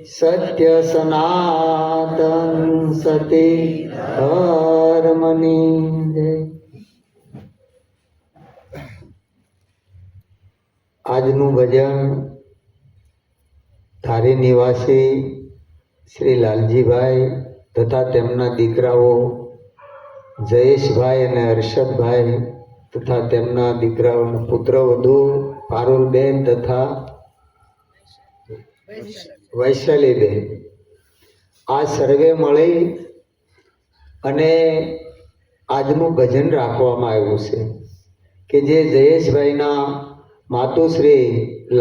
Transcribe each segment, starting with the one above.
સત્ય સનાતન સતી ધર્મની જય. આજનું ભજન ધારી નિવાસી શ્રી લાલજીભાઈ તથા તેમના દીકરાઓ જયેશભાઈ અને હર્ષદભાઈ તથા તેમના દીકરાઓના પુત્રવધુ પારુલબેન તથા વૈશાલીબેન, આ સર્વે મળી અને આજનું ભજન રાખવામાં આવ્યું છે કે જે જયેશભાઈના માતુશ્રી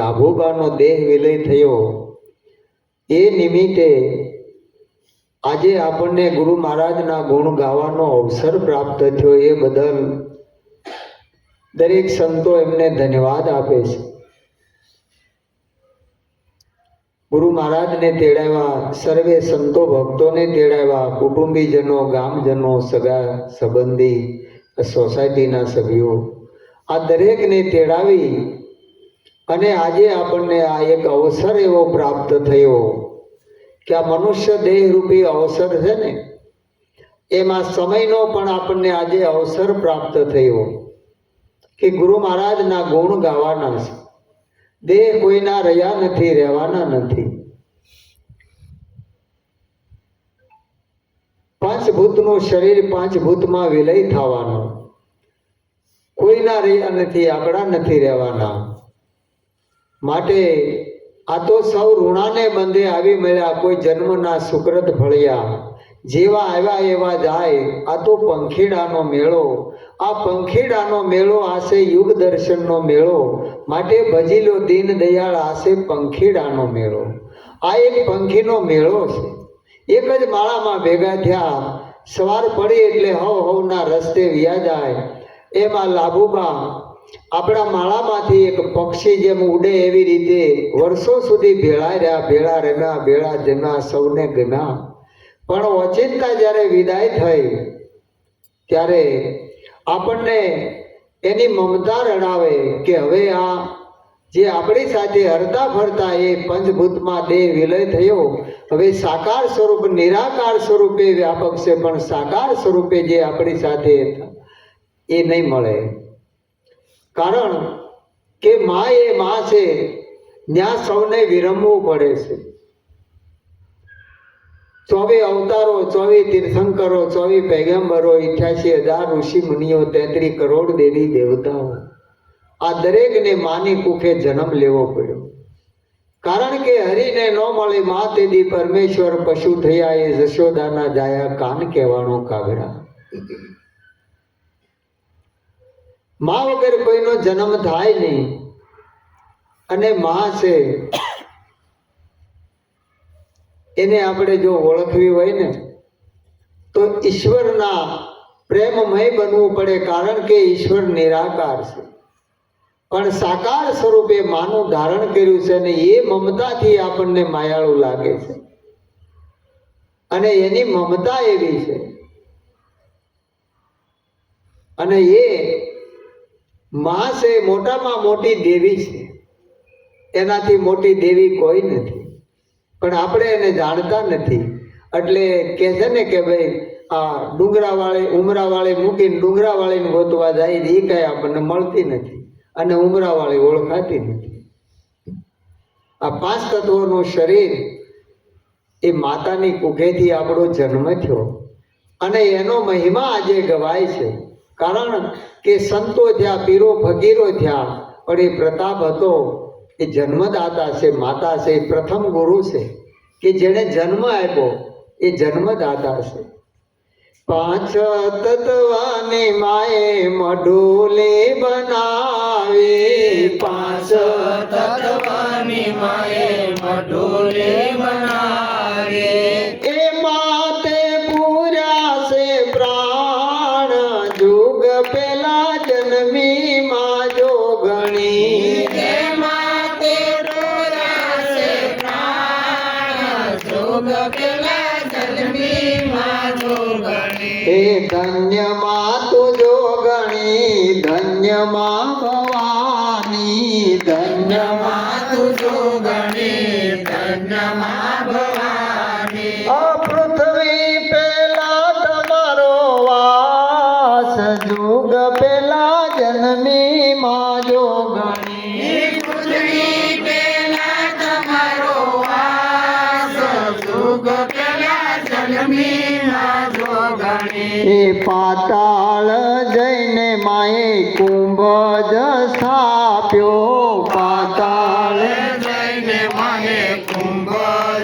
લાભુબાનો દેહ વિલય થયો એ નિમિત્તે આજે આપણને ગુરુ મહારાજના ગુણ ગાવાનો અવસર પ્રાપ્ત થયો. એ બદલ દરેક સંતો એમને ધન્યવાદ આપે છે. ગુરુ મહારાજને તેડાવ્યા, સર્વે સંતો ભક્તોને તેડાવ્યા, કુટુંબીજનો, ગામજનો, સગા સંબંધી, સોસાયટીના સભ્યો, આ દરેકને તેડાવી અને આજે આપણને આ એક અવસર એવો પ્રાપ્ત થયો કે આ મનુષ્ય દેહ રૂપી અવસર છે ને, એમાં સમયનો પણ આપણને આજે અવસર પ્રાપ્ત થયો કે ગુરુ મહારાજના ગુણ ગાવાના છે. દેહ કોઈના રહ્યા નથી, રહેવાના નથી. પાંચભૂતનું શરીર પાંચભૂતમાં વિલય થવાનું, કોઈના રહ્યા નથી, આપણા નથી રહેવાના. માટે આ તો સૌ ઋણાને બંધે આવી મળ્યા, કોઈ જન્મના સુકૃત ફળ્યા, જેવા આવ્યા એવા જાય. આ તો પંખીડાનો મેળો, આ પંખીડાનો મેળો આશે યુગ દર્શનનો મેળો. માટે ભજી લો દીન દયાળ, આશે પંખીડાનો મેળો. આ એક પંખીનો મેળો છે. એક જ માળામાં ભેગા થયા, સવાર પડી એટલે હવના રસ્તે વ્યા જાય. એમાં લાભુબા આપણા માળામાંથી એક પક્ષી જેમ ઉડે એવી રીતે વર્ષો સુધી ભેળા રહ્યા, ભેળા રમ્યા, ભેળા જમ્યા, સૌને ગમ્યા. પણ ઓચિંતા જ્યારે વિદાય થઈ ત્યારે આપણને એની મમતા રડાવે કે હવે આ જે આપણી સાથે હરતા ફરતા એ પંચભૂતમાં દેહ વિલય થયો, હવે સાકાર સ્વરૂપ નિરાકાર સ્વરૂપે વ્યાપક છે, પણ સાકાર સ્વરૂપે જે આપણી સાથે એ નહીં મળે. કારણ કે માં એ માં છે, ત્યાં સૌને વિરમવું પડે છે. 24 અવતારો, 24 તીર્થંકરો, 24 પૈગંબરો, 88,000 ઋષિ મુનિઓ, 33 કરોડ દેવી દેવતાઓ, આ દરેકને માની કુખે જન્મ લેવો પડ્યો. કારણ કે હરિને ન મળે મા તેદી પરમેશ્વર પશુ થયા, એ જશોદાના જાયા કાન કહેવાનો કાગડા. મા વગર કોઈનો જન્મ થાય નહીં. અને મા છે એને આપણે જો ઓળખવી હોય ને તો ઈશ્વરના પ્રેમમય બનવું પડે. કારણ કે ઈશ્વર નિરાકાર છે, પણ સાકાર સ્વરૂપે માનું ધારણ કર્યું છે અને એ મમતાથી આપણને માયાળું લાગે છે. અને એની મમતા એવી છે અને એ મા છે, મોટામાં મોટી દેવી છે. એનાથી મોટી દેવી કોઈ નથી, પણ આપણે એને જાણતા નથી. એટલે કે છે ને કે ભાઈ આ ડુંગરાવાળી ઉમરાવાળી મૂકીને ડુંગરાવાળીને ગોતવા જાય, એ કાંઈ આપણને મળતી નથી અને ઉમરાવાળી ઓળખાતી નથી. આ 5 તત્વોનું શરીર એ માતાની કુખેથી આપણો જન્મ થયો અને એનો મહિમા આજે ગવાય છે. કારણ કે સંતો થયા, પીરો ફકીરો થયા, પણ એ પ્રતાપ હતો એ જન્મદાતા છે, માતા છે, પ્રથમ ગુરુ છે કે જેણે જન્મ આપ્યો, એ જન્મદાતા છે. 5 તત્વની માએ મઢુલી બનાવી, 5 તત્વની માએ મઢુલી બનાવી. એ માતે પૂર્યા છે પ્રાણ, જુગ પેલા જન્મી માં જોગણી. એ માતે પૂર્યા છે પ્રાણ, જુગ પેલા જન્મી માં જોગણી. હે ધન્ય માં તું જોગણી, ધન્ય માં ભવાની, ધન્ય ધન્ય માં તું જોગણી, ધન્ય માં જન્મી માં જોગણી પૂજણી પેલા તમારો વાસ સુખ પેલા જન્મી માં જોગણી એ પાતાળ જઈને માએ કુંભ જ સ્થાપ્યો પાતાળ જઈને મને કુંભ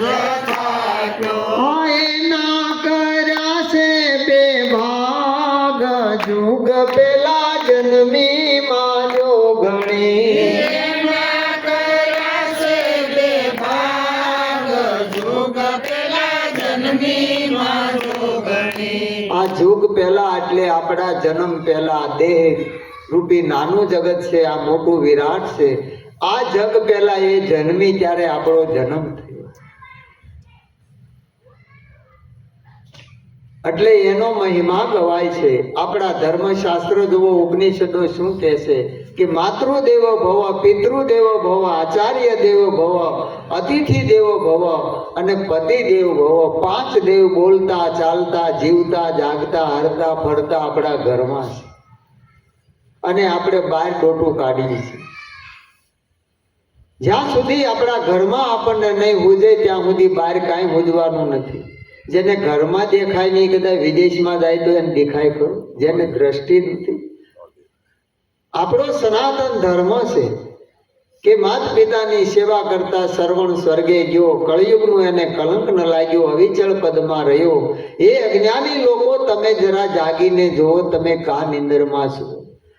સ્થાપ્યો એના કર્યા છે બે ભાગ જુગ પેલા જન્મી માં જોગણી એમના કર્યા છે બે ભાગ જુગ પેલા જન્મી માં જોગણી આ જુગ પહેલા એટલે આપણા જન્મ પહેલા દેહ રૂપી નાનું જગત છે આ મોટું વિરાટ છે આ જગ પહેલા એ જન્મી ત્યારે આપણો જન્મ થયો એટલે એનો મહિમા ગવાય છે આપણા ધર્મશાસ્ત્ર જુઓ ઉપનિષદો શું કહે છે કે માતૃદેવ ભવ પિતૃદેવ ભવ આચાર્ય દેવ ભવ અતિથિ દેવ ભવ અને પતિ દેવ ભવ પાંચ દેવ બોલતા ચાલતા જીવતા જાગતા હરતા ફરતા આપણા ઘરમાં છે અને આપણે બહાર ટોટું કાઢીએ છીએ જ્યાં સુધી આપણા ઘરમાં આપણને નહીં હુજે ત્યાં સુધી બહાર કાંઈ હુજવાનું નથી જેને ઘરમાં દેખાય નહીં કદાચ વિદેશમાં જાય તો એને દેખાય ખરું જેને દ્રષ્ટિ નથી આપણો સનાતન ધર્મ છે કે માત પિતાની સેવા કરતા શ્રવણ સ્વર્ગે ગયો કળયુગનું એને કલંક ન લાગ્યો અવિચળ પદમાં રહ્યો એ અજ્ઞાની લોકો તમે જરા જાગીને જુઓ તમે કા નિંદરમાં છો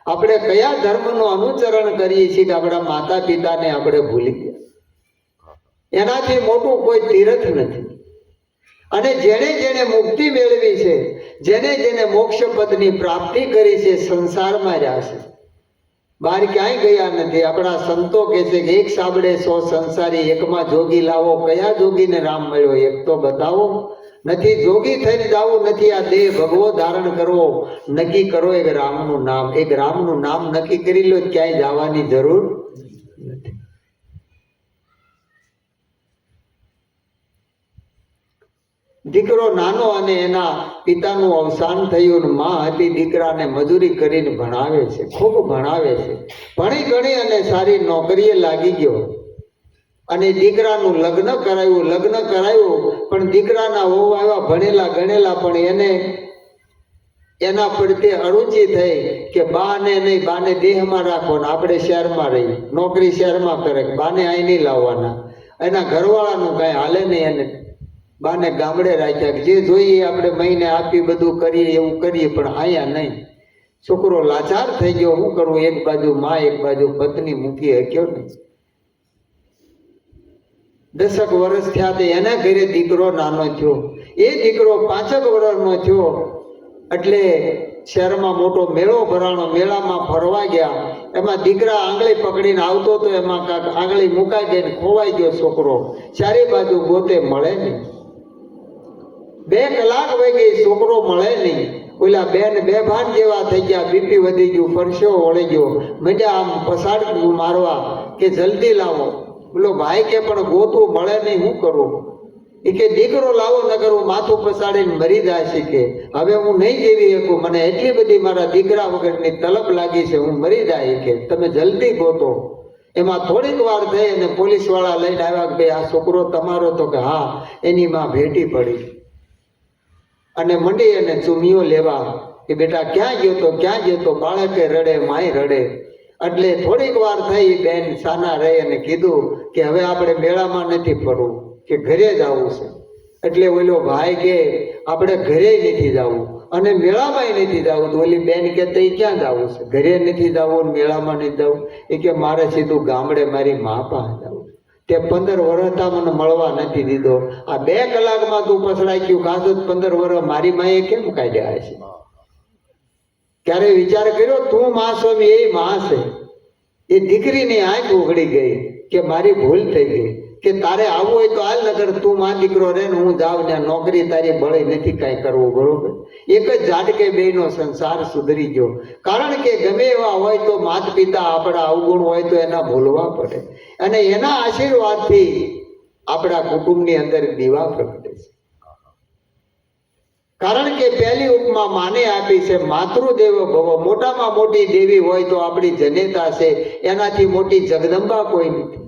આપણે કયા ધર્મનું અનુસરણ કરીએ છીએ કે આપણા માતા પિતાને આપણે ભૂલી ગયા એનાથી મોટું કોઈ તીર્થ નથી અને જેણે જેણે મુક્તિ મેળવી છે જેને જેને મોક્ષ પદની પ્રાપ્તિ કરી છે સંસારમાં રહ્યા છે બહાર ક્યાંય ગયા નથી આપણા સંતો કહે છે કે એક સાબડે 100 સંસારી એકમાં જોગી લાવો કયા જોગીને રામ મળ્યો એક તો બતાવો નથી જોગી થઈને જાવું નથી આ દેહ ભગવો ધારણ કરવો નક્કી કરો એક રામનું નામ નક્કી કરી લો ક્યાંય જવાની જરૂર નથી દીકરો નાનો અને એના પિતાનું અવસાન થયું અને માં હતી દીકરાને મજૂરી કરીને ભણાવે છે ખૂબ ભણાવે છે ભણી ગણી અને સારી નોકરીએ લાગી ગયો અને દીકરાનું લગ્ન કરાયું પણ દીકરાના વહુ આવ્યા ભણેલા ગણેલા પણ એને એના પ્રત્યે અરુચિ થઈ કે બાને નહીં બાને દેહમાં રાખો ને આપણે શહેરમાં રહીએ નોકરી શહેરમાં કરે બાને અહીં નહીં લાવવાના એના ઘરવાળાનું કાંઈ હાલે નહીં એને બાને ગામડે રાખ્યા જે જોઈએ આપણે મહિને આપી બધું કરીએ એવું કરીએ પણ અહીંયા નહીં છોકરો લાચાર થઈ ગયો શું કરવું એક બાજુ માં એક બાજુ પત્ની મૂકી શક્યો નહીં 10 વર્ષ થયા તે એના ઘરે દીકરો નાનો થયો એ દીકરો 5 વર્ષનો થયો એટલે શહેરમાં મોટો મેળો ભરાણો મેળામાં ફરવા ગયા એમાં દીકરા આંગળી પકડીને આવતો તો એમાં કાંક આંગળી મુકાઈ ગઈ ને ખોવાઈ ગયો છોકરો ચારે બાજુ ગોતે મળે નહીં 2 કલાક વહી ગઈ છોકરો મળે નહીં ઓલા બેન બેભાન જેવા થઈ ગયા બીપી વધી ગયું પરસેવો વળી ગયો મજા આમ પસાડ મારવા કે જલ્દી લાવો બોલો ભાઈ કે પણ ગોતું મળે નહીં શું કરવું એ કે દીકરો લાવો નગર હું માથું પસાડીને મરી જાય છે કે હવે હું નહીં જીવી શકું મને એટલી બધી મારા દીકરા વગરની તલબ લાગી છે હું મરી જાય કે તમે જલ્દી ગોતો એમાં થોડીક વાર થઈ અને પોલીસ વાળા લઈને આવ્યા કે ભાઈ આ છોકરો તમારો તો કે હા એની માં ભેટી પડી અને મંડી અને ચૂમીઓ લેવા કે બેટા ક્યાં ગયો તો બાળકે રડે માય રડે એટલે થોડીક વાર થઈ બેન સાના રહી અને કીધું કે હવે આપણે મેળામાં નથી ફરવું કે ઘરે જ આવવું છે એટલે ઓલો ભાઈ કે આપણે ઘરે નથી જવું અને મેળામાં નથી જવું તો ઓલી બેન કે તઈ ક્યાં જવું છે ઘરે નથી જવું મેળામાં નથી જવું એ કે મારે સીધું ગામડે મારી મા પાસે જવું તે 15 વર્ષ મને મળવા નથી દીધો આ 2 કલાકમાં તું પછડાઈ ગયું કાં તો 15 વર્ષ મારી માએ કેમ કાઢ્યા છે ક્યારે વિચાર કર્યો તું માં સ્વામી એ માં છે એ દીકરીની આંખ ઉઘડી ગઈ કે મારી ભૂલ થઈ ગઈ કે તારે આવવું હોય તો હાલ નગર તું માં દીકરો રે ને હું જાઉં ને નોકરી તારી બળી નથી કાંઈ કરવું બરોબર એક જ ઝાટકે બેનો સંસાર સુધરી ગયો કારણ કે ગમે એવા હોય તો માત પિતા આપણા અવગુણ હોય તો એના ભૂલવા પડે અને એના આશીર્વાદથી આપણા કુટુંબની અંદર દીવા પ્રગટે છે કારણ કે પહેલી ઉપમા માને આપી છે માતૃદેવ ભવ. મોટામાં મોટી દેવી હોય તો આપણી જનેતા છે, એનાથી મોટી જગદંબા કોઈ નથી.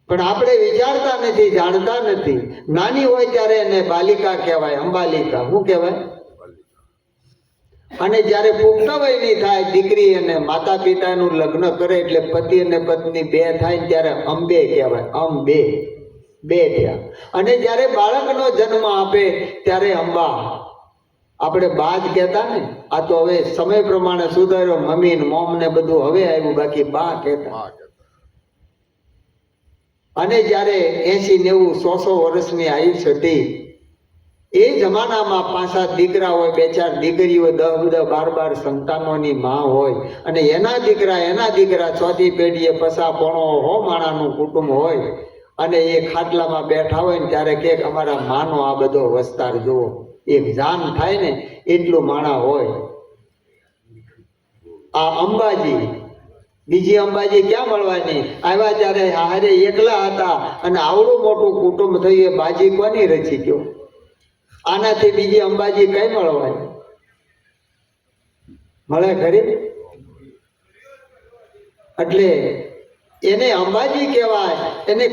પણ આપણે વિચારતા નથી, જાણતા નથી. નાની હોય ત્યારે એને બાલિકા કહેવાય, અંબાલિકા. શું કહેવાય? અને જ્યારે પુખ્ત વયની થાય દીકરી અને માતા પિતાનું લગ્ન કરે એટલે પતિ અને પત્ની બે થાય ત્યારે અંબે કહેવાય. અંબે, બે થયા. અને જ્યારે બાળકનો જન્મ આપે ત્યારે અંબા. આપણે બા જ કહેતા ને, આ તો હવે સમય પ્રમાણે સુધાર્યો, મમ્મી ને મોમ ને બધું હવે આવ્યું, બાકી બા કહેતા. અને જ્યારે 80-90 100 વર્ષની આયુષ હતી એ જમાનામાં 5-7 દીકરા હોય, 2-4 દીકરીઓ, 10-12 સંતાનોની માં હોય, અને એના દીકરા ચોથી પેઢીએ પસા પોણો 100 માણાનું કુટુંબ હોય, અને એ ખાટલામાં બેઠા હોય ને ત્યારે કે અમારા માનો આ બધો વસ્તાર જુઓ. એક જાન થાય ને એટલું માણા હોય. આ અંબાજી, બીજી અંબાજી ક્યાં મળવાની? આવ્યા ત્યારે હારે એકલા હતા અને આવડું મોટું કુટુંબ થયું. એ બાજી કોની રચી ગયો? આનાથી બીજી અંબાજી કઈ મળવાની? મળે ખરી? એટલે એને અંબાજી કહેવાય, એને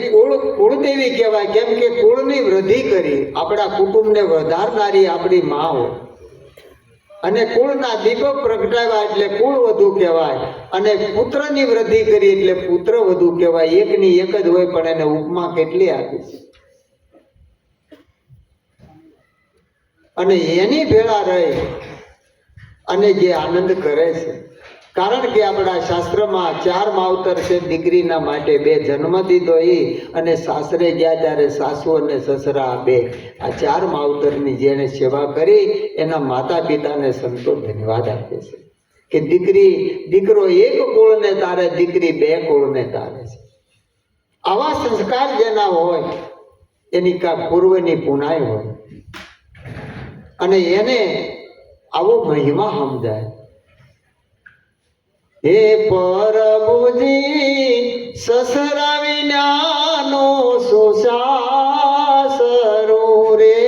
કુળદેવી કહેવાય. કેમ કે કુળની વૃદ્ધિ કરી, આપણા કુટુંબને વધારનારી આપણી માં હોય. અને કુળના દીપક પ્રગટાવ્યા એટલે કુળ વધુ કહેવાય. અને પુત્રની વૃદ્ધિ કરી એટલે પુત્ર વધુ કહેવાય. એકની એક જ હોય પણ એને ઉપમા કેટલી આપી છે. અને એની ભેળા રહી અને જે આનંદ કરે છે. કારણ કે આપણા શાસ્ત્રમાં 4 માવતર છે દીકરીના માટે. 2 જન્મ દીધો એ અને સાસરે ગયા ત્યારે સાસુ અને સસરા 2. આ 4 માવતરની જેને સેવા કરી એના માતા પિતાને સંતો ધન્યવાદ આપે છે કે દીકરો એક કુળને તારે, દીકરી 2 કુળને તારે છે. આવા સંસ્કાર જેના હોય એની કા પૂર્વની પુનાઈ હોય અને એને આવો મહિમા સમજાય. હે પ્રભુજી સસરા વિનાનો સુસાસરું રે,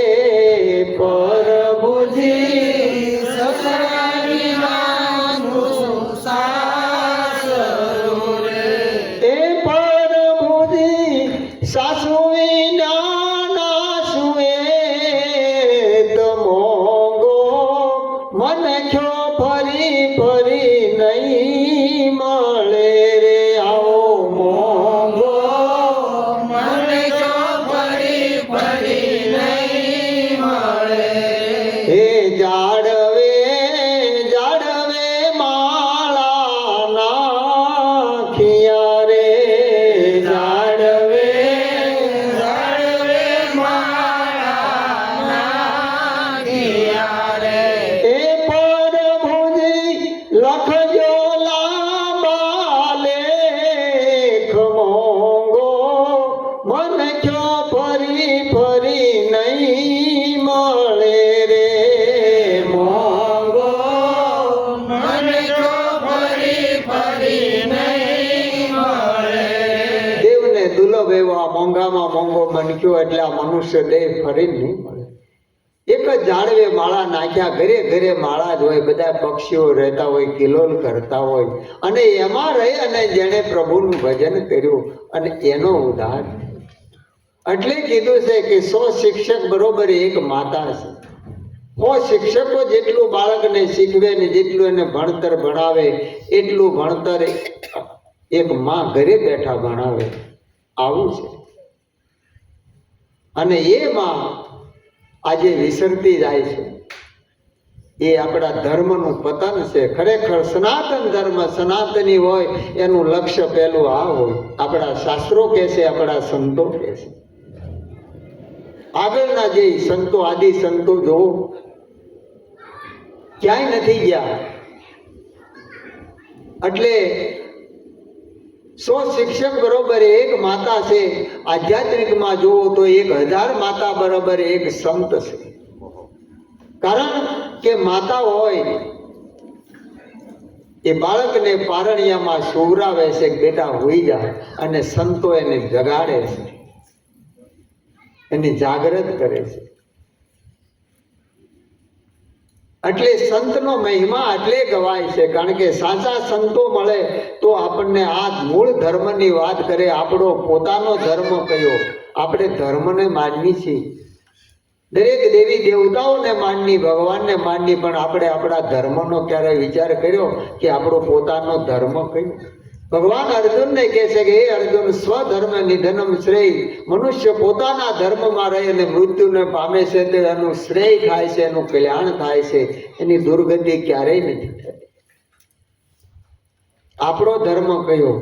પ્રભુજી સસરા વિનાનું સુસાસરું રે. હે પ્રભુજી સાસુ વિનાના સુએ મોંઘો મન ખ્યો ફરી ફરી નહીં મળે રે. આવો મોંઘો મને જો ફરી ફરી નહીં મળે. હે જાડવે જાડવે માળા નાખિયા રે, જાડવે જાડવે માળા નાખિયા રે. હે પ્રભુજી લખજો લાંબા લેખ મોંઘો મન ખ્યો ફરી ફરી નહીં મળે રે. મોંઘો મને જો ફરી ફરી નહીં મળે. દેવને દુર્લભ એવો આ મોંઘામાં મોંઘો મનક્યો એટલે આ મનુષ્ય દેહ ફરી નહીં મળે. એક જ ઝાડવે માળા નાખ્યા, ઘરે ઘરે માળા જ હોય, બધા પક્ષીઓ રહેતા હોય, કિલોલ કરતા હોય, અને એમાં રહી અને જેણે પ્રભુનું ભજન કર્યું અને એનો ઉદ્ધાર. એટલે કીધું છે કે 100 શિક્ષક બરોબર એક માતા છે. 100 શિક્ષકો જેટલું બાળકને શીખવે ને જેટલું એને ભણતર ભણાવે એટલું ભણતર એક માં ઘરે બેઠા ભણાવે. આવું છે. અને એ માં આજે વિસરતી જાય છે. એ આપણા ધર્મનું પતન છે. ખરેખર સનાતન ધર્મ સનાતની હોય એનું લક્ષ્ય પહેલું આ હોય. આપણા શાસ્ત્રો કહે છે, આપણા સંતો કહે છે. આગળના જે સંતો, આદિ સંતો જો ક્યાંય નથી ગયા. એટલે 100 શિક્ષક બરોબર એક માતા છે. આધ્યાત્મિકમાં જુઓ તો 1000 માતા બરોબર એક સંત છે. કારણ કે માતા હોય એ બાળકને પારણિયામાં સુવરાવે છે કે બેટા હોઈ જાય, અને સંતો એને જગાડે છે, એને જાગૃત કરે છે. એટલે સંતનો મહિમા એટલે ગવાય છે, કારણ કે સાચા સંતો મળે તો આપણને આ મૂળ ધર્મની વાત કરે. આપણો પોતાનો ધર્મ કયો? આપણે ધર્મને માનવી છીએ, દરેક દેવી દેવતાઓને માનની, ભગવાનને માનની, પણ આપણે આપણા ધર્મનો ક્યારે વિચાર કર્યો કે આપણો પોતાનો ધર્મ કયો? ભગવાન અર્જુનને કહે છે કે હે અર્જુન, સ્વધર્મ નિધનમ શ્રેય. મનુષ્ય પોતાના ધર્મમાં રહે અને મૃત્યુને પામે છે તો એનું શ્રેય થાય છે, એનું કલ્યાણ થાય છે, એની દુર્ગતિ ક્યારેય નથી થતી. આપણો ધર્મ કયો?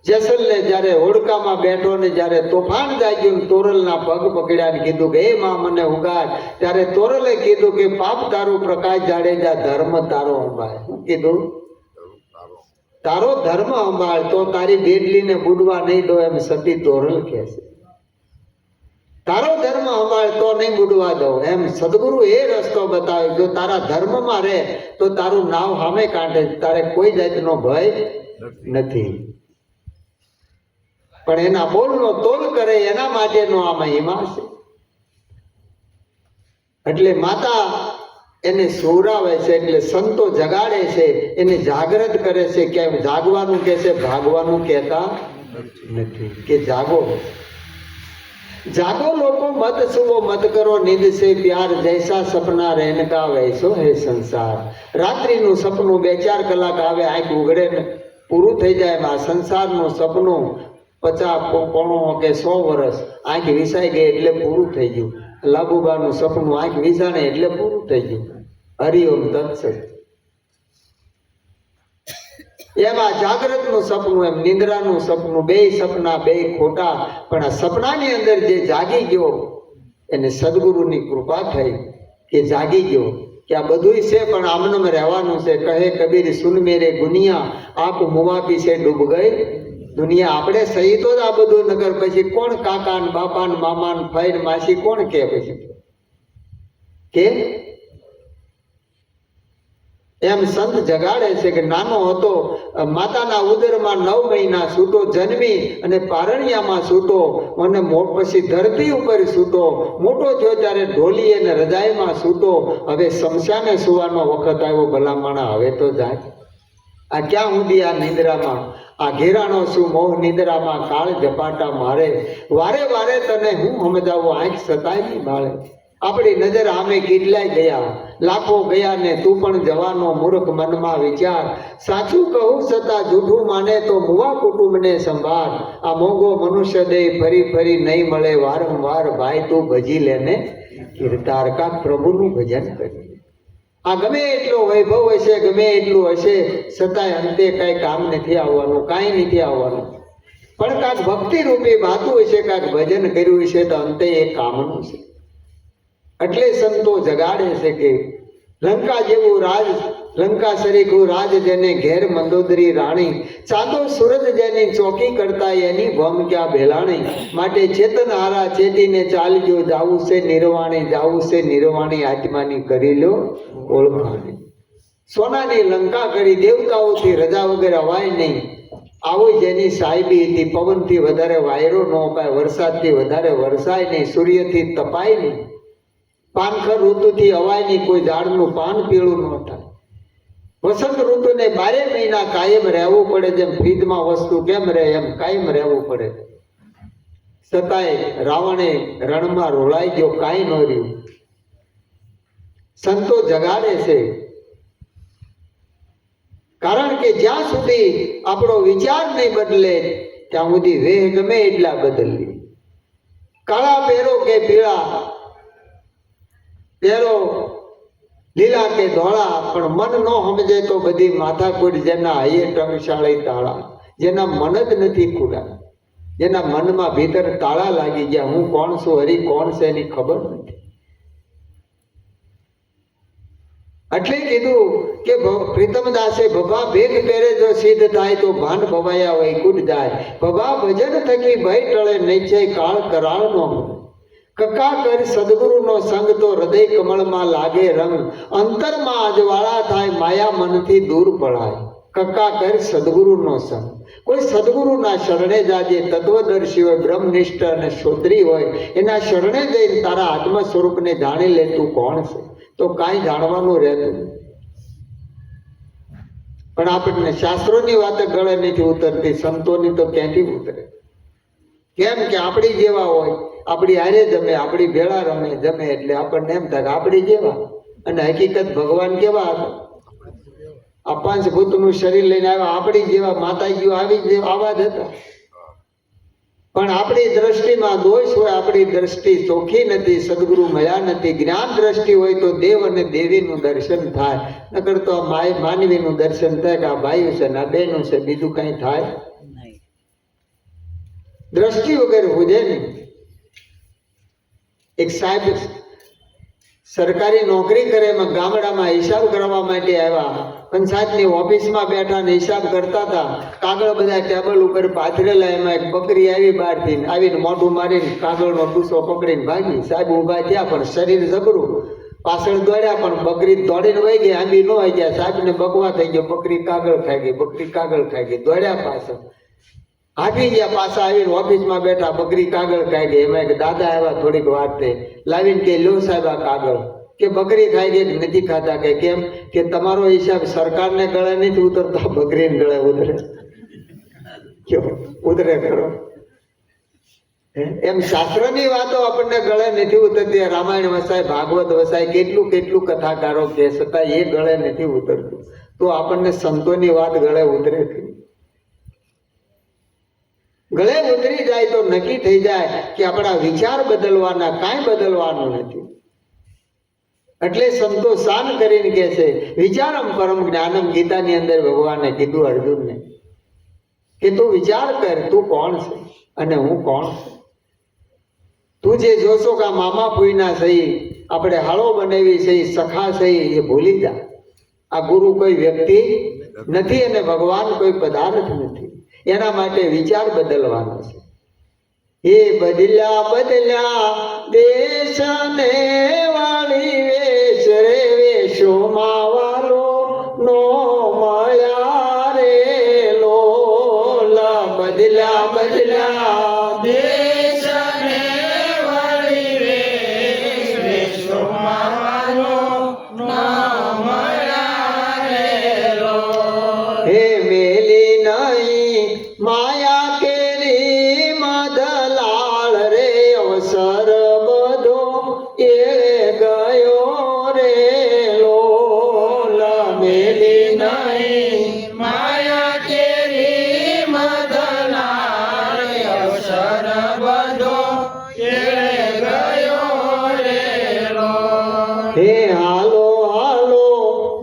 જેસલને જ્યારે હોડકામાં બેઠો ને જ્યારે તોફાન જાગ્યું, તોરલના પગ પકડ્યા ને કીધું કે હે માં મને ઉગાડ, ત્યારે તોરલે કીધું કે પાપ તારું પ્રકાશ જાડેજા, ધર્મ તારો અંબાય. શું કીધું? તારો ધર્મ અંબાળ તો તારી બેડલીને બુડવા નહીં દો, એમ સતી તોરલ કહે છે. તારો ધર્મ અંબાળ તો નહીં બુડવા દો, એમ સદગુરુ એ રસ્તો બતાવ્યો. જો તારા ધર્મમાં રહે તો તારું નાવ સામે કાઢે, તારે કોઈ જાતનો ભય નથી. પણ એના બોલનો તોલ કરે એના માટેનો આ મહિમા છે. એટલે માતા એને સુવરાવે છે, એટલે સંતો જગાડે છે, એને જાગૃત કરે છે. કેમ જાગવાનું કે છે, ભાગવાનું કહેતા નથી, કે જાગો જાગો લોકો મત સુવો મત કરો, નીંદ સે પ્યાર જૈસા સપના રહેન કા વૈસો હે સંસાર. રાત્રિનું સપનું 2-4 કલાક આવે, આંખ ઉઘડે ને પૂરું થઈ જાય. આ સંસારનું સપનું 50 કે 100 વર્ષ આંખ વિસાઈ ગઈ એટલે પૂરું થઈ ગયું. લાબુબાનું સપનું આંખ વિસાણે એટલે પૂરું થઈ ગયું. હરિઓમ તત્સત. એમાં જાગૃતનું સપનું, એમ નિંદ્રાનું સપનું, બે સપના બે ખોટા. પણ આ સપનાની અંદર જે જાગી ગયો એને સદગુરુની કૃપા થઈ કે જાગી ગયો કે આ બધું છે પણ આમનામ રહેવાનું છે. કહે કબીર સુન મેરે ગુનિયા, આપ મુવાપી છે ડૂબ ગઈ દુનિયા. આપણે સહી તો જ આ બધું નગર, પછી કોણ કાકા ને બાપા ને મામા ને ભાઈ ને માસી કોણ કે? પછી કે એમ સંત જગાડે છે કે નાનો હતો માતાના ઉદરમાં 9 મહિના સૂતો, જન્મી અને પારણિયામાં સૂતો, અને પછી ધરતી ઉપર સૂતો, મોટો થયો ત્યારે ઢોલી અને રજાઈમાં સૂતો. હવે શમશાને સુવાનો વખત આવ્યો, ભલામણા હવે તો જાય. આ ક્યાં સુધી આ નિંદ્રામાં? આ ઘેરાણો શું મોહ નિંદ્રામાં, કાળ ઝપાટા મારે, વારે વારે તને હું સમજાવું, આંખ સતાય નહીં બાળે. આપણી નજર આમે કેટલાય ગયા, લાખો ગયા ને તું પણ જવાનો, મૂર્ખ મનમાં વિચાર. સાચું કહું છતાં જૂઠું માને તો મુવા કુટુંબને સંભાળ. આ મોંઘો મનુષ્ય દેહ ફરી ફરી નહીં મળે, વારંવાર ભાઈ તું ભજી લેને કીર્તાર. કા પ્રભુનું ભજન કરી. આ ગમે એટલો વૈભવ હશે, ગમે એટલું હશે, છતાંય અંતે કાંઈ કામ નથી આવવાનું, કાંઈ નથી આવવાનું. પણ કાંઈક ભક્તિ રૂપી વાતું હશે, કાંઈક ભજન કર્યું હશે તો અંતે એ કામનું છે. એટલે સંતો જગાડે છે કે લંકા જેવું રાજ, લંકા સરીખું રાજ જેને ઘેર મંદોદરી રાણી, ચાંદો સૂરજ જેની ચોકી કરતા એની ભમ ક્યાં ભેલાણી. માટે ચેતન હારા ચેતીને ચાલજો, જાવું છે નિર્વાણી, જાવું છે નિર્વાણી, આત્માની કરી લો ઓળખાણી. સોનાની લંકા કરી, દેવતાઓથી રજા વગર અવાય નહીં. આવો જેની સાહેબી હતી, પવનથી વધારે વાયરો ન અપાય, વરસાદથી વધારે વરસાય નહીં, સૂર્યથી તપાય નહીં, પાનખર ઋતુથી અવાય નહીં, કોઈ ઝાડનું પાન પીળું ન થાય. વસંત ઋતુને 12 મહિના કાયમ રહેવું પડે, જેમ ફ્રીજમાં વસ્તુ કેમ રહે એમ કાયમ રહેવું પડે. છતાંય રાવણે રણમાં રોળાઈ ગયો, કાંઈ ન રહ્યું. સંતો જગાડે છે, કારણ કે જ્યાં સુધી આપણો વિચાર નહીં બદલે ત્યાં સુધી વેહ ગમે એટલા બદલીએ. કાળા પહેરો કે પીળા પહેરો, લીલા કે ધોળા, પણ મન ન સમજે તો બધી માથાકૂટ. જેના હૈયે ટંકશાળી તાળા, જેના મન જ નથી ખુલ્લા, જેના મનમાં ભીતર તાળા લાગી ગયા, હું કોણ છું, હરી કોણ છે એની ખબર નથી. એટલે કીધું કે પ્રીતમદાસે ભભા ભેગ પહેરે જો સિદ્ધ થાય તો ભાન ભવાયા વૈકુંઠ જાય. ભભા ભજન થકી ભય ટળે, નિશ્ચય કાળ કરાળ નો. કક્કા કર સદગુરુનો સંગ તો હૃદય કમળમાં લાગે રંગ, અંતરમાં અજવાળા થાય, માયા મનથી દૂર પડાય. કક્કા કર સદગુરુનો સંગ. કોઈ સદગુરુના શરણે જાજે, તત્વદર્શી હોય, બ્રહ્મનિષ્ઠ અને શ્રોત્રી હોય, એના શરણે જઈને તારા આત્મ સ્વરૂપને જાણી લે તું કોણ છે. તો કાંઈ જાણવાનું રહેતું નથી. પણ આપણને શાસ્ત્રોની વાત ગળે નથી ઉતરતી, સંતોની તો ક્યાંથી ઉતરે? કેમ કે આપણી જેવા હોય, આપણી હારે જમે, આપણી ભેળા રમે જમે એટલે આપણને એમ થાય કે આપણી જેવા. અને હકીકત ભગવાન કેવા હતા? આ પાંચભૂતનું શરીર લઈને આવ્યા, આપણી જેવા માતાજીઓ આવી આવા જ હતા. પણ આપણી દ્રષ્ટિમાં દોષ હોય, આપણી દ્રષ્ટિ ચોખ્ખી નથી, સદગુરુ મળ્યા નથી. જ્ઞાન દ્રષ્ટિ હોય તો દેવ અને દેવીનું દર્શન થાય, નકર તો માનવીનું દર્શન થાય કે આ ભાઈ છે ને આ બહેનો છે, બીજું કઈ થાય નહીં. દ્રષ્ટિ વગર પૂજે નહીં. એક સાહેબ સરકારી નોકરી કરે, એમાં ગામડામાં હિસાબ કરવા માટે આવ્યા. પંચાયતની ઓફિસમાં બેઠા ને હિસાબ કરતા હતા. કાગળ બધા ટેબલ ઉપર પાથરેલા, એમાં એક બકરી આવી બહારથી આવીને મોઢું મારીને કાગળનો ટૂસો પકડીને ભાગી. સાહેબ ઊભા થયા પણ શરીર જબરું, પાછળ દોડ્યા પણ બકરી દોડીને વહી ગઈ, આંબી ન આવી ગયા. સાહેબને બકવા થઈ ગયો, બકરી કાગળ ખાઈ ગઈ, બકરી કાગળ ખાઈ ગઈ. દોડ્યા પાછળ હાકી ગયા, પાછા આવીને ઓફિસમાં બેઠા, બકરી કાગળ ખાઈ ગઈ. એમાં એક દાદા આવ્યા થોડીક વાર તે લાવીને કે લો સાહેબ આ કાગળ. કે બકરી ખાઈ ગઈ નથી ખાતા? કે કેમ? કે તમારો હિસાબ સરકારને ગળે નથી ઉતરતો, બકરીને ગળે ઉતરે. ઉતરે કરો એમ શાસ્ત્રની વાતો આપણને ગળે નથી ઉતરતી. રામાયણ વસાય, ભાગવત વસાય, કેટલું કેટલું કથાકારો કે છતાં એ ગળે નથી ઉતરતું. તો આપણને સંતોની વાત ગળે ઉતરે. ગળે ઉતરી જાય તો નક્કી થઈ જાય કે આપણા વિચાર બદલવાના, કાંઈ બદલવાનું નથી. એટલે સંતો શાન કરીને કહે છે, વિચારમ પરમ જ્ઞાનમ. ગીતાની અંદર ભગવાને કીધું અર્જુનને કે તું વિચાર કર, તું કોણ છે અને હું કોણ છું. તું જે જોશો કે આ મામા ફૂઈના સહી, આપણે હાળો બનાવી સહી, સખા સહી, એ ભૂલી જા. આ ગુરુ કોઈ વ્યક્તિ નથી અને ભગવાન કોઈ પદાર્થ નથી. એના માટે વિચાર બદલવાનો છે. એ બદલ્યા બદલ્યા દેશ ને વાળી વેશ રે, વેશોમાં વાલો નો મળ્યા રે લોલા. બદલ્યા બદલ્યા દેશ ને વાળી વેશ, વેશોમાં વાલો ન મળ્યા રે લોલ. હે મેલી નહીં માયા કેરી મદલાળ રે, અવસર બધો એ ગયો રે લોલ. મેલી નહીં માયા કેરી મદનાર, અવસર બધો એળે ગયો રે લોલ. હે હાલો હાલો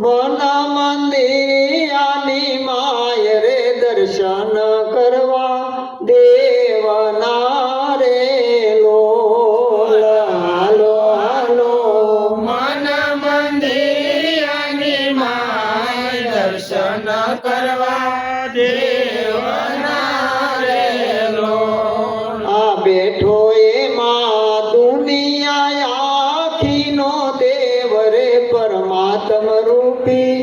મન મંદિરની માય રે, દર્શન કરવા દેવના રે લોલ. હાલો હાલો મન મંદિરની માય, દર્શન કરવા દેવના રે લોલ. આ બેઠો એમાં દુનિયા આખીનો દેવ રે, પરમાત્મ રૂપી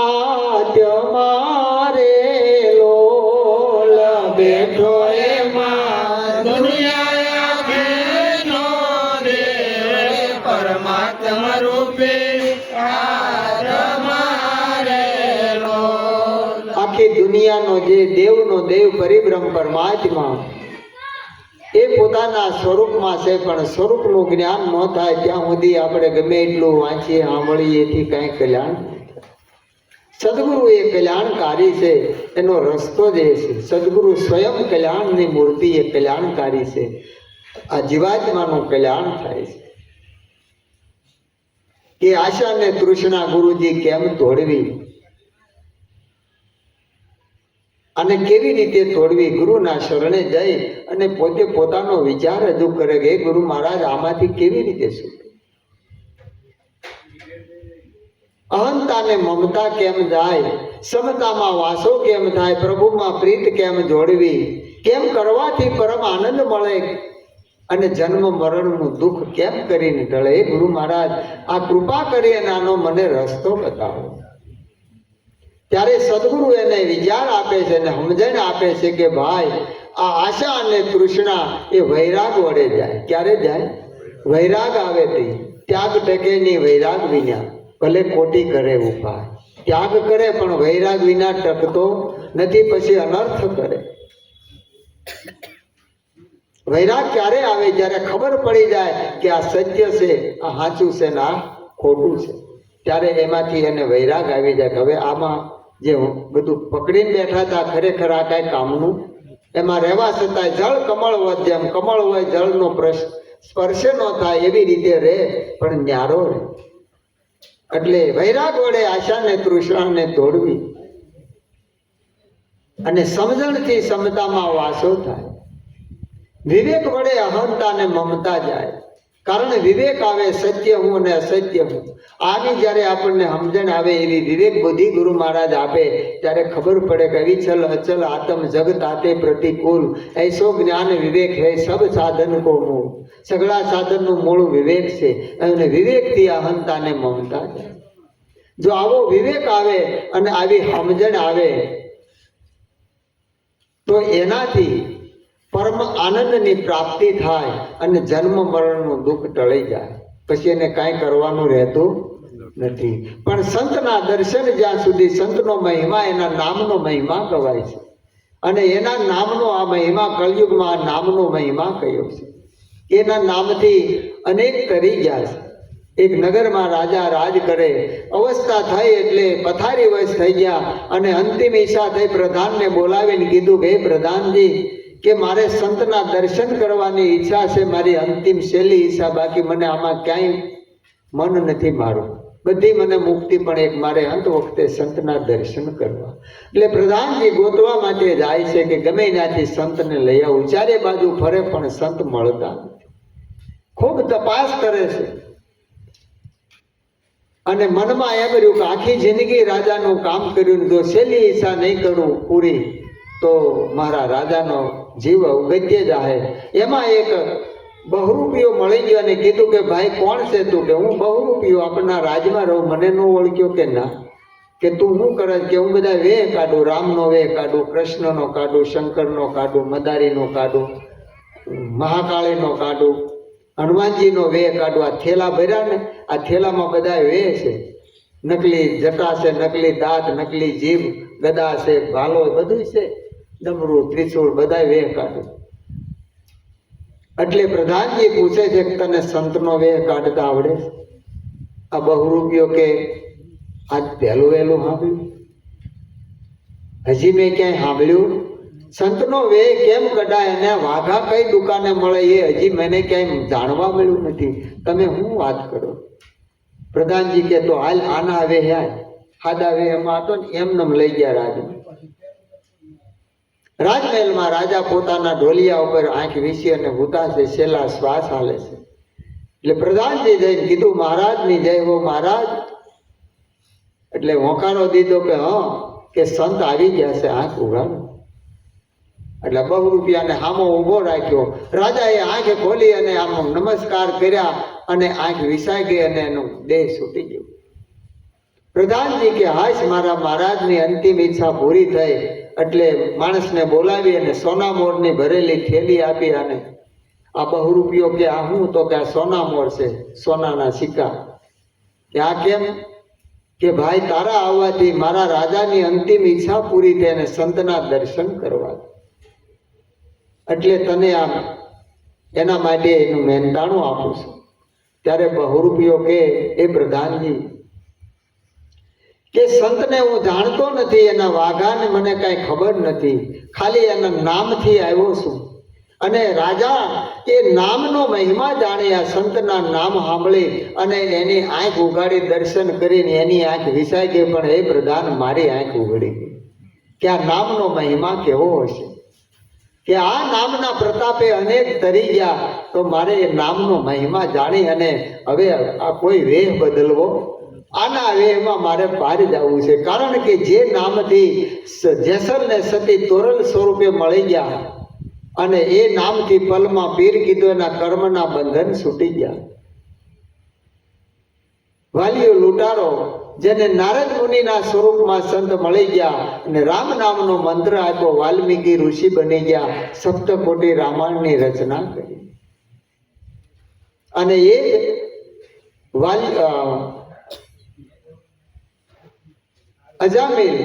આત્મા રે લોલ. બેઠો એમાં દુનિયા આખીનો દેવ, પરમાત્મા રૂપે આત્મા રે લોલ. આખી દુનિયાનો જે દેવનો દેવ પરિબ્રહ્મ પરમાત્મા એ પોતાના સ્વરૂપમાં છે. પણ સ્વરૂપનું જ્ઞાન ન થાય ત્યાં સુધી આપણે ગમે એટલું વાંચીએ, સાંભળીએ, એથી કાંઈ કલ્યાણ નહીં. સદગુરુ એ કલ્યાણકારી છે, એનો રસ્તો જે છે. સદગુરુ સ્વયં કલ્યાણની મૂર્તિ, એ કલ્યાણકારી છે. આ જીવાત્માનું કલ્યાણ થાય છે. એ આશા ને તૃષ્ણા ગુરુજી કેમ તોડવી અને કેવી રીતે તોડવી? ગુરુના શરણે જઈ અને પોતે પોતાનો વિચાર રજૂ કરે કે ગુરુ મહારાજ આમાંથી કેવી રીતે છૂટે? અહંતા ને મમતા કેમ જાય? સમતામાં વાસો કેમ થાય? પ્રભુમાં પ્રીત કેમ જોડવી? કેમ કરવાથી પરમ આનંદ મળે અને જન્મ મરણનું દુઃખ કેમ કરીને ટળે? હે ગુરુ મહારાજ, આ કૃપા કરી અને આનો મને રસ્તો બતાવો. ત્યારે સદગુરુ એને વિચાર આપે છે અને સમજણ આપે છે કે ભાઈ, આ આશા અને તૃષ્ણા એ વૈરાગ વડે જાય. ક્યારે જાય? વૈરાગ આવે ત્યાગ ટકે ની વૈરાગ વિના, ભલે કોટી કરે ઉપાય. ત્યાગ કરે પણ વૈરાગ વિના ટકતો નથી, પછી અનર્થ કરે. વૈરાગ ક્યારે આવે? જ્યારે ખબર પડી જાય કે આ સત્ય છે, આ સાચું છે ને આ ખોટું છે, ત્યારે એમાંથી એને વૈરાગ આવી જાય કે હવે આમાં જે બધું પકડીને બેઠા હતા ખરેખર આ કાંઈ કામનું, એમાં રહેવા છતાંય જળ કમળ હોય, જેમ કમળ હોય જળનો સ્પર્શ ન થાય એવી રીતે રહે, પણ ન્યારો રહે. એટલે વૈરાગ વડે આશાને તૃષ્ણાને તોડવી અને સમજણથી સમતામાં વાસો થાય. વિવેક વડે અહંતા ને મમતા જાય. કારણ વિવેક આવે સત્ય હું અને અસત્ય હું. આની જ્યારે આપણને સમજણ આવે એવી વિવેક બુદ્ધિ ગુરુ મહારાજ આપે ત્યારે ખબર પડે કે અવિચલ અચલ આત્મ જગત આતે પ્રતિકૂળ ऐसो જ્ઞાન વિવેક હે સબ સાધન કો મૂળ. સગળા સાધનનું મૂળ વિવેક છે અને વિવેકથી અહંતા ને મમતા જાય. જો આવો વિવેક આવે અને આવી સમજણ આવે તો એનાથી પરમ આનંદની પ્રાપ્તિ થાય અને જન્મ મરણનું દુઃખ ટળી જાય. પછી એને કાંઈ કરવાનું રહેતું નથી. પણ સંતના દર્શન જ્યાં સુધી, સંતનો મહિમા, એના નામનો મહિમા કહેવાય છે અને એના નામનો આ મહિમા કળયુગમાં આ નામનો મહિમા કયો છે. એના નામથી અનેક તરી ગયા છે. એક નગરમાં રાજા રાજ કરે, અવસ્થા થઈ એટલે પથારી વશ થઈ ગયા અને અંતિમ ઈચ્છા થઈ. પ્રધાનને બોલાવીને કીધું કે હે પ્રધાનજી, કે મારે સંતના દર્શન કરવાની ઈચ્છા છે, મારી અંતિમ છેલ્લી ઈચ્છા, બાકી મને આમાં ક્યાંય મન નથી મારું, બધી મને મુક્તિ, પણ એક મારે અંત વખતે સંતના દર્શન કરવા. એટલે પ્રધાનજી ગોતવા માટે જાય છે કે ગમે ત્યાંથી સંતને લઈ આવું. ચારે બાજુ ફરે પણ સંત મળતા નથી. ખૂબ તપાસ કરે છે અને મનમાં એમ રહ્યું કે આખી જિંદગી રાજાનું કામ કર્યું, જો છેલ્લી ઈચ્છા નહીં કરું પૂરી તો મારા રાજાનો જીવ અવગત્ય જાહે. એમાં એક બહુરૂપિયો મળી ગયો અને કીધું કે ભાઈ કોણ છે તું? કે હું બહુરૂપિયો આપણા રાજમાં રહું, મને ન ઓળખ્યો? કે ના. કે તું શું કરે? કે હું બધા વેહ કાઢું, રામનો વેહ કાઢું, કૃષ્ણનો કાઢું, શંકરનો કાઢું, મદારીનો કાઢું, મહાકાળીનો કાઢું, હનુમાનજીનો વેહ કાઢું. આ થેલા ભર્યા ને, આ થેલામાં બધા વેહ છે. નકલી જટા છે, નકલી દાંત, નકલી જીભ, ગદા છે, ભાલો, બધું છે, ડમરું, ત્રિશૂળ, બધા વેહ કાઢું. એટલે પ્રધાનજી પૂછે છે કે તને સંતનો વેહ કાઢતા આવડે? આ બહુરૂપિયો કે આજ પહેલું વહેલું સાંભળ્યું, હજી મેં ક્યાંય સાંભળ્યું. સંતનો વેહ કેમ કઢાય અને વાઘા કઈ દુકાને મળે એ હજી મને ક્યાંય જાણવા મળ્યું નથી. તમે શું વાત કરો? પ્રધાનજી કે તો હાલ આના વેહ સાદા વેહ એમાં હતો ને એમને લઈ ગયા રાજમાં. રાજમહેલમાં રાજા પોતાના ઢોલિયા ઉપર આંખ વીસી અને ભૂતા છે, છેલ્લા શ્વાસ હાલે છે. એટલે પ્રધાનજી જઈને કીધું મહારાજની જય હો મહારાજ. એટલે હોંકારો દીધો કે હા, કે સંત આવી ગયા છે, આંખ ઉઘાડો. એટલે બહુરૂપિયાને હામો ઊભો રાખ્યો. રાજાએ આંખ ખોલી અને આમ નમસ્કાર કર્યા અને આંખ વિસાઈ ગઈ અને એનું દેહ છૂટી ગયું. પ્રધાનજી કે હાશ, મારા મહારાજની અંતિમ ઈચ્છા પૂરી થઈ. એટલે માણસને બોલાવી અને સોના મોરની ભરેલી થેલી આપી. અને આ બહુરૂપિયો કે આ હું? તો કે આ સોના મોર છે, સોનાના સિક્કા. કે આ કેમ? કે ભાઈ તારા આવવાથી મારા રાજાની અંતિમ ઈચ્છા પૂરી થઈ અને સંતના દર્શન કરવા, એટલે તને આમ એના માટે એનું મહેનતાણું આપું છું. ત્યારે બહુરૂપિયો કે એ પ્રધાનજી, કે સંતને હું જાણતો નથી, એના વાઘાને મને કાંઈ ખબર નથી, ખાલી એના નામથી આવ્યો છું. અને રાજા એ નામનો મહિમા જાણી આ સંતના નામ સાંભળી અને એની આંખ ઉગાડી દર્શન કરીને એની આંખ વિસાઈ ગઈ. પણ એ પ્રધાન, મારી આંખ ઉઘડી ગઈ કે આ નામનો મહિમા કેવો હશે, કે આ નામના પ્રતાપે અનેક તરી ગયા. તો મારે એ નામનો મહિમા જાણી અને હવે આ કોઈ વેહ બદલવો, આના વેહમાં મારે બહાર જવું છે. કારણ કે જે નામથી જેસર ને સતી તોરલ સ્વરૂપે મળી ગયા અને એ નામથી પલમાં પીર કીધું, એના કર્મના બંધન છૂટી ગયા. વાલીઓ લૂંટારો જેને નારદ મુનિના સ્વરૂપમાં સંત મળી ગયા અને રામ નામનો મંત્ર આપ્યો, વાલ્મીકી ઋષિ બની ગયા, સપ્તકોટી રામાયણની રચના કરી. અને એ અજામિલ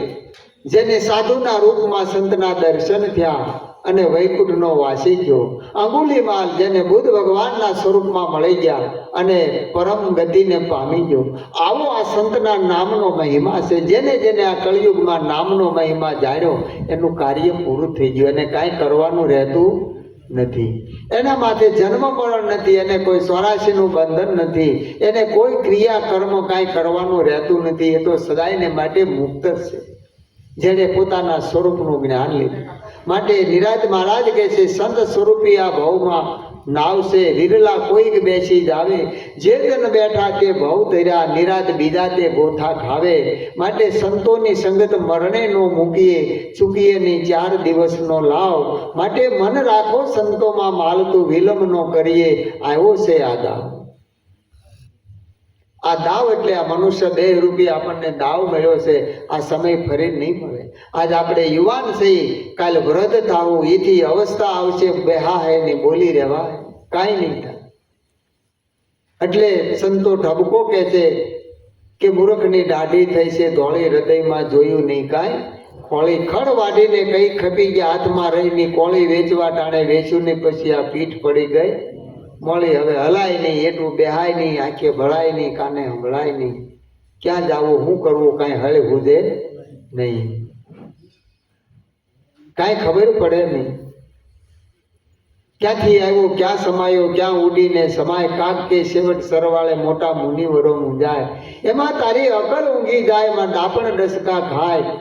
જેને સાધુના રૂપમાં સંતના દર્શન થયા અને વૈકુંઠનો વાસી ગયો. અંગુલીમાલ જેને બુદ્ધ ભગવાનના સ્વરૂપમાં મળી ગયા અને પરમ ગતિને પામી ગયો. આવો આ સંતના નામનો મહિમા છે. જેને જેને આ કળિયુગમાં નામનો મહિમા જાણ્યો એનું કાર્ય પૂરું થઈ ગયું અને કાંઈ કરવાનું રહેતું નથી. એના માથે જન્મ મરણ નથી, એને કોઈ 84નું બંધન નથી, એને કોઈ ક્રિયા કર્મ કાંઈ કરવાનું રહેતું નથી. એ તો સદાયને માટે મુક્ત છે જેણે પોતાના સ્વરૂપનું જ્ઞાન લીધું. માટે નિરાજ મહારાજ કહે છે સંત સ્વરૂપી આ ભવમાં નાવ છે, વિરલા કોઈક બેસી જાવે, જે જન બેઠા તે ભવ તર્યા, નિરાજ બીજા તે ગોથા ખાવે. માટે સંતોની સંગત મરણે નો મૂકીએ, ચૂકીએ ની 4 દિવસનો લાવ. માટે મન રાખો સંતોમાં, માલતું વિલંબ નો કરીએ, આવ્યો છે આ દાવ. આ દાવ એટલે આ મનુષ્ય 2 રૂપિયા આપણને દાવ મળ્યો છે. આ સમય ફરી નહીં મળે. આજ આપણે યુવાન છીએ, કાલ વૃદ્ધ થાવું, એથી અવસ્થા આવશે બેહા હે ને બોલી રહેવા કાંઈ નહીં થાય. એટલે સંતો ઠબકો કહે છે કે મૂર્ખની દાઢી થઈ છે, ધોળી હૃદયમાં જોયું નહીં કાંઈ. કોળી ખડ વાઢીને કઈ ખપી ગયા હાથમાં રહીને, કોળી વેચવા ટાણે વેચ્યું ને પછી આ પીઠ પડી ગઈ મળી. હવે હલાય નહીં, એટલું બેહાય નહીં, આંખે ભળાય નહીં, કાને સંભળાય નહીં. ક્યાં જાવું, શું કરવું, કાંઈ હળે હુદે નહીં, કાંઈ ખબર પડે નહીં. ક્યાંથી આવ્યો, ક્યાં સમાયો, ક્યાં ઉડીને સમાય. કાક કે સેવટ સરવાળે મોટા મુનિવરો મૂંઝાય. એમાં તારી અકલ ઊંઘી જાય, એમાં ડાપણ ડસકા ખાય.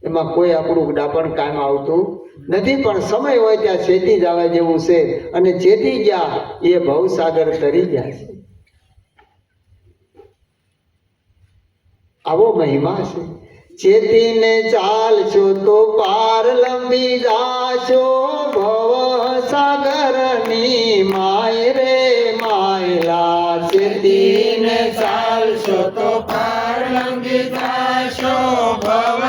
એમાં કોઈ આપણું ડાપણ કામ આવતું નથી. પણ સમય હોય ત્યાં ચેતી જવા જેવું છે, અને ચેતી ગયા એ ભવસાગર તરી ગયા છે. આવો મહિમા છે. ચેતીને ચાલશો તો પાર લંબી જાશો, ભવ સાગરની માય રે માયલા. ચેતીને ચાલશો તો પાર લંબી જાશો, ભવ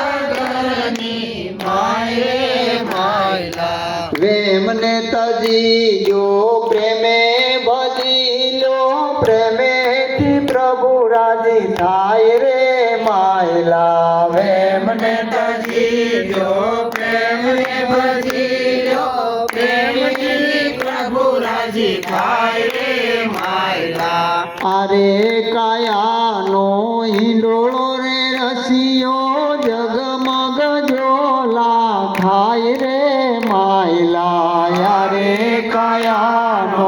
સાગરની માય રે માયલા. પ્રેમને તજી ગયો, પ્રેમે ભજી લો, પ્રેમેથી પ્રભુ રાજી થાય રે માયલા. પ્રેમને તજી ગયો, પ્રેમને ભજી લો, પ્રેમથી પ્રભુ રાજી થાય રે માયલા. અરે કાયાનો હિંડોળો રે રસિયો, જગમગ જોલા ખાય રે માયલા. રે કાયાનો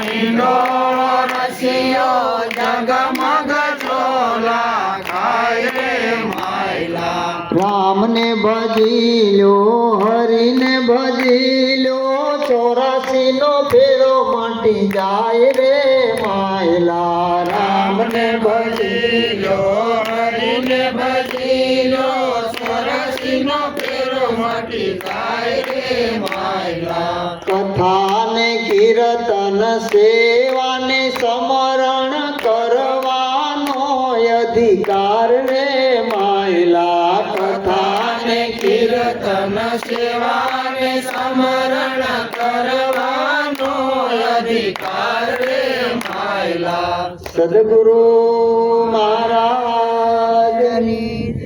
હિંડોળો રસિયો, જગમગ ચોલા ખાય રે માયલા. રામને ભજી લો, હરિને ભજી લો, 84નો ફેરો મટી જાય રે માયલા. રામને ભજી લો, હરિને ભજી લો, 84નો ફેરો મટી જાય રે માયલા. કથાને કીર્તન સેવાને સમરણ કરવાનો અધિકાર રે માયલા. કથાને કીર્તન સેવાને સમરણ કરવાનો અધિકાર રે માયલા. સદગુરુ મહારાજની